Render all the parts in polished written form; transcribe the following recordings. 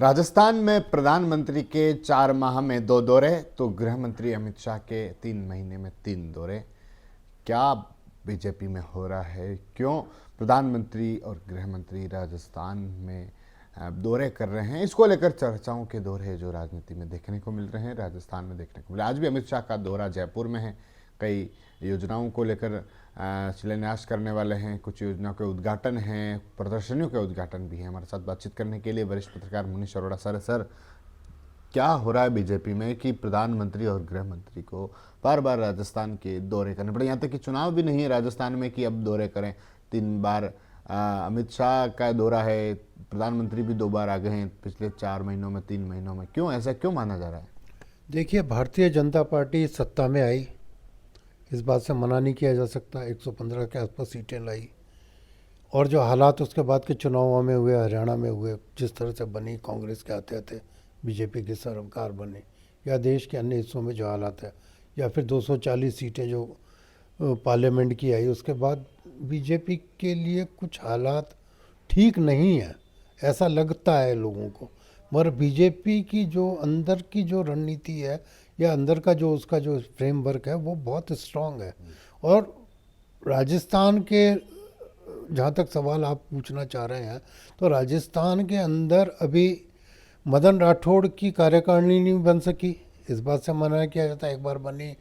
राजस्थान में प्रधानमंत्री के 4 माह में 2 दौरे तो गृह मंत्री अमित शाह के 3 महीने में 3 दौरे। क्या बीजेपी में हो रहा है? क्यों प्रधानमंत्री और गृह मंत्री राजस्थान में दौरे कर रहे हैं? इसको लेकर चर्चाओं के दौरे जो राजनीति में देखने को मिल रहे हैं, राजस्थान में देखने को मिले। आज भी अमित शाह का दौरा जयपुर में है। कई योजनाओं को लेकर शिलान्यास करने वाले हैं, कुछ योजनाओं के उद्घाटन हैं, प्रदर्शनियों के उद्घाटन भी हैं। हमारे साथ बातचीत करने के लिए वरिष्ठ पत्रकार मुनीश अरोड़ा सर, क्या हो रहा है बीजेपी में कि प्रधानमंत्री और गृह मंत्री को बार बार राजस्थान के दौरे करने पड़े? यहाँ तक कि चुनाव भी नहीं है राजस्थान में कि अब दौरे करें। 3 बार अमित शाह का दौरा है, प्रधानमंत्री भी 2 बार आ गए हैं पिछले 4 महीनों में, 3 महीनों में। क्यों ऐसा क्यों माना जा रहा है? देखिए, भारतीय जनता पार्टी सत्ता में आई, इस बात से मना नहीं किया जा सकता। 115 के आसपास सीटें लाई और जो हालात उसके बाद के चुनावों में हुए, हरियाणा में हुए, जिस तरह से बनी, कांग्रेस के आते आते बीजेपी की सरकार बनी, या देश के अन्य हिस्सों में जो हालात है, या फिर 240 सीटें जो पार्लियामेंट की आई, उसके बाद बीजेपी के लिए कुछ हालात ठीक नहीं है, ऐसा लगता है लोगों को। मगर बीजेपी की जो अंदर की जो रणनीति है या अंदर का जो उसका जो फ्रेमवर्क है वो बहुत स्ट्रांग है। और राजस्थान के, जहाँ तक सवाल आप पूछना चाह रहे हैं, तो राजस्थान के अंदर अभी मदन राठौड़ की कार्यकारिणी नहीं बन सकी। इस बात से मना किया जाता है, एक बार बनी,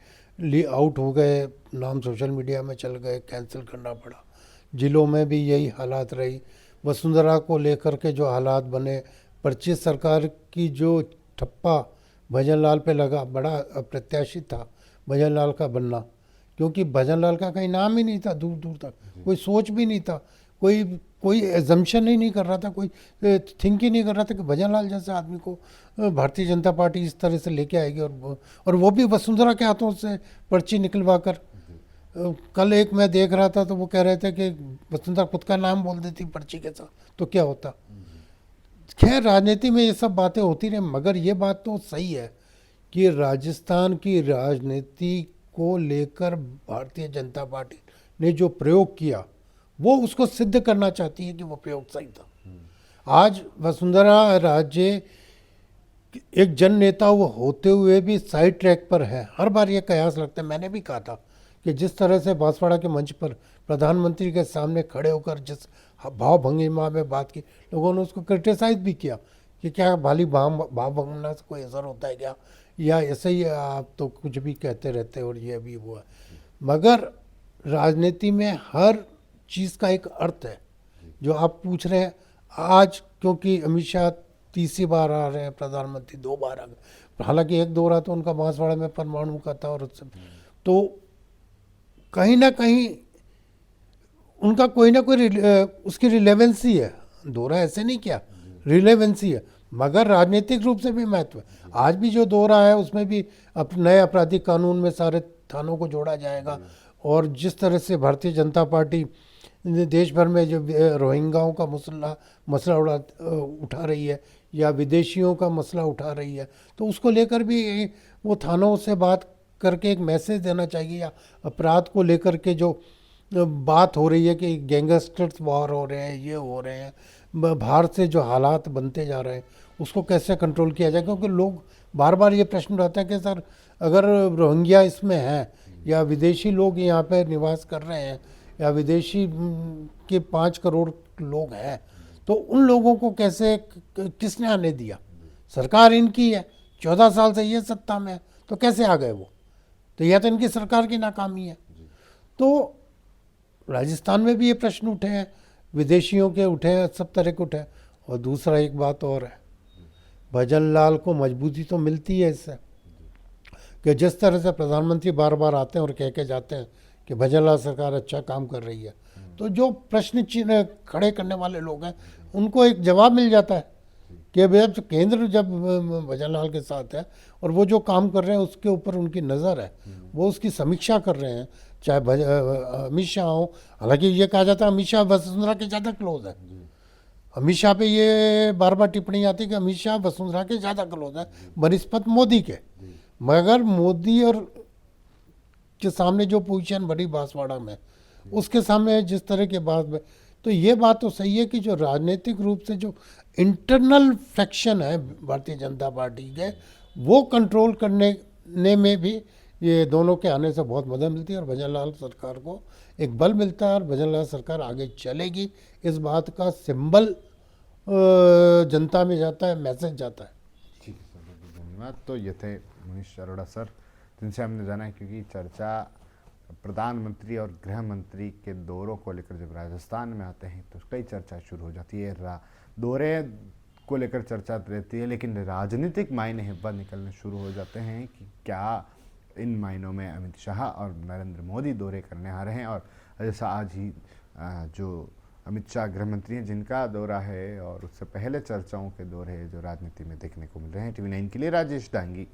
आउट हो गए, नाम सोशल मीडिया में चल गए, कैंसिल करना पड़ा। जिलों में भी यही हालात रही। वसुंधरा को लेकर के जो हालात बने, पर्ची सरकार की जो ठप्पा भजनलाल पे लगा, बड़ा अप्रत्याशित था भजनलाल का बनना, क्योंकि भजनलाल का कहीं नाम ही नहीं था, दूर दूर तक कोई सोच भी नहीं था, कोई एजम्पशन ही नहीं कर रहा था, कोई थिंक ही नहीं कर रहा था कि भजनलाल जैसे आदमी को भारतीय जनता पार्टी इस तरह से लेके आएगी, और वो भी वसुंधरा के हाथों से पर्ची निकलवा कर। कल एक मैं देख रहा था तो वो कह रहे थे कि वसुंधरा खुद का नाम बोल देती पर्ची के साथ तो क्या होता। खैर, राजनीति में ये सब बातें होती रही, मगर ये बात तो सही है कि राजस्थान की राजनीति को लेकर भारतीय जनता पार्टी ने जो प्रयोग किया वो उसको सिद्ध करना चाहती है कि वो प्रयोग सही था। आज वसुंधरा राजे एक जन नेता वो होते हुए भी साइड ट्रैक पर है। हर बार ये कयास लगता है, मैंने भी कहा था कि जिस तरह से बांसवाड़ा के मंच पर प्रधानमंत्री के सामने खड़े होकर जिस भाव भंगिमा में बात की, लोगों ने उसको क्रिटिसाइज भी किया कि क्या भाली भाव भंगना से कोई असर होता है क्या, या ऐसे ही आप तो कुछ भी कहते रहते और ये भी हुआ। मगर राजनीति में हर चीज़ का एक अर्थ है। जो आप पूछ रहे हैं आज, क्योंकि अमित शाह तीसरी बार आ रहे हैं, प्रधानमंत्री 2 बार आ गए, हालांकि एक दौरा तो उनका बांसवाड़ा में परमाणु का था, और उससे तो कहीं ना कहीं उनका कोई ना कोई उसकी रिलेवेंसी है। दौरा ऐसे नहीं किया, रिलेवेंसी है, मगर राजनीतिक रूप से भी महत्व है। आज भी जो दौरा है उसमें भी नए आपराधिक कानून में सारे थानों को जोड़ा जाएगा, और जिस तरह से भारतीय जनता पार्टी देश भर में जो रोहिंग्याओं का मसला उठा रही है, या विदेशियों का मसला उठा रही है, तो उसको लेकर भी वो थानों से बात करके एक मैसेज देना चाहिए। या अपराध को लेकर के जो बात हो रही है कि गैंगस्टर्स वॉर हो रहे हैं, ये हो रहे हैं, बाहर से जो हालात बनते जा रहे हैं, उसको कैसे कंट्रोल किया जाए। क्योंकि लोग बार बार ये प्रश्न उठाते हैं कि सर, अगर रोहिंग्या इसमें हैं, या विदेशी लोग यहाँ पे निवास कर रहे हैं, या विदेशी के 5 करोड़ लोग हैं, तो उन लोगों को कैसे, किसने आने दिया? सरकार इनकी है, 14 साल से ये सत्ता में है, तो कैसे आ गए वो? तो यह तो इनकी सरकार की नाकामी है। तो राजस्थान में भी ये प्रश्न उठे हैं, विदेशियों के उठे हैं, सब तरह के उठे हैं। और दूसरा एक बात और है, भजनलाल को मजबूती तो मिलती है इससे कि जिस तरह से प्रधानमंत्री बार बार आते हैं और कह के जाते हैं कि भजनलाल सरकार अच्छा काम कर रही है, तो जो प्रश्न चिन्ह खड़े करने वाले लोग हैं उनको एक जवाब मिल जाता है कि जब केंद्र जब भजनलाल के साथ है और वो जो काम कर रहे हैं उसके ऊपर उनकी नज़र है, वो उसकी समीक्षा कर रहे हैं, चाहे अमित शाह हो। हालांकि ये कहा जाता है अमित शाह वसुंधरा के ज़्यादा क्लोज है। अमित शाह पे ये बार बार टिप्पणी आती है कि अमित शाह वसुंधरा के ज़्यादा क्लोज है बनिस्पत मोदी के। मगर मोदी और के सामने जो पोजीशन बड़ी बांसवाड़ा में, उसके सामने जिस तरह के बात में, तो ये बात तो सही है कि जो राजनीतिक रूप से जो इंटरनल फ्रैक्शन है भारतीय जनता पार्टी के, वो कंट्रोल करने में भी ये दोनों के आने से बहुत मदद मिलती है और भजन लाल सरकार को एक बल मिलता है और भजन लाल सरकार आगे चलेगी, इस बात का सिंबल जनता में जाता है, मैसेज जाता है। ठीक है सर, बहुत बहुत धन्यवाद। तो ये थे मनीष अरोड़ा सर, जिनसे हमने जाना है, क्योंकि चर्चा प्रधानमंत्री और गृह मंत्री के दौरों को लेकर जब राजस्थान में आते हैं तो कई चर्चा शुरू हो जाती है। दौरे को लेकर चर्चा रहती है, लेकिन राजनीतिक मायने हिब्बा निकलने शुरू हो जाते हैं कि क्या इन महीनों में अमित शाह और नरेंद्र मोदी दौरे करने आ रहे हैं। और जैसा आज ही जो अमित शाह गृह मंत्री हैं जिनका दौरा है, और उससे पहले चर्चाओं के दौरे जो राजनीति में देखने को मिल रहे हैं। TV9 के लिए राजेश डांगी,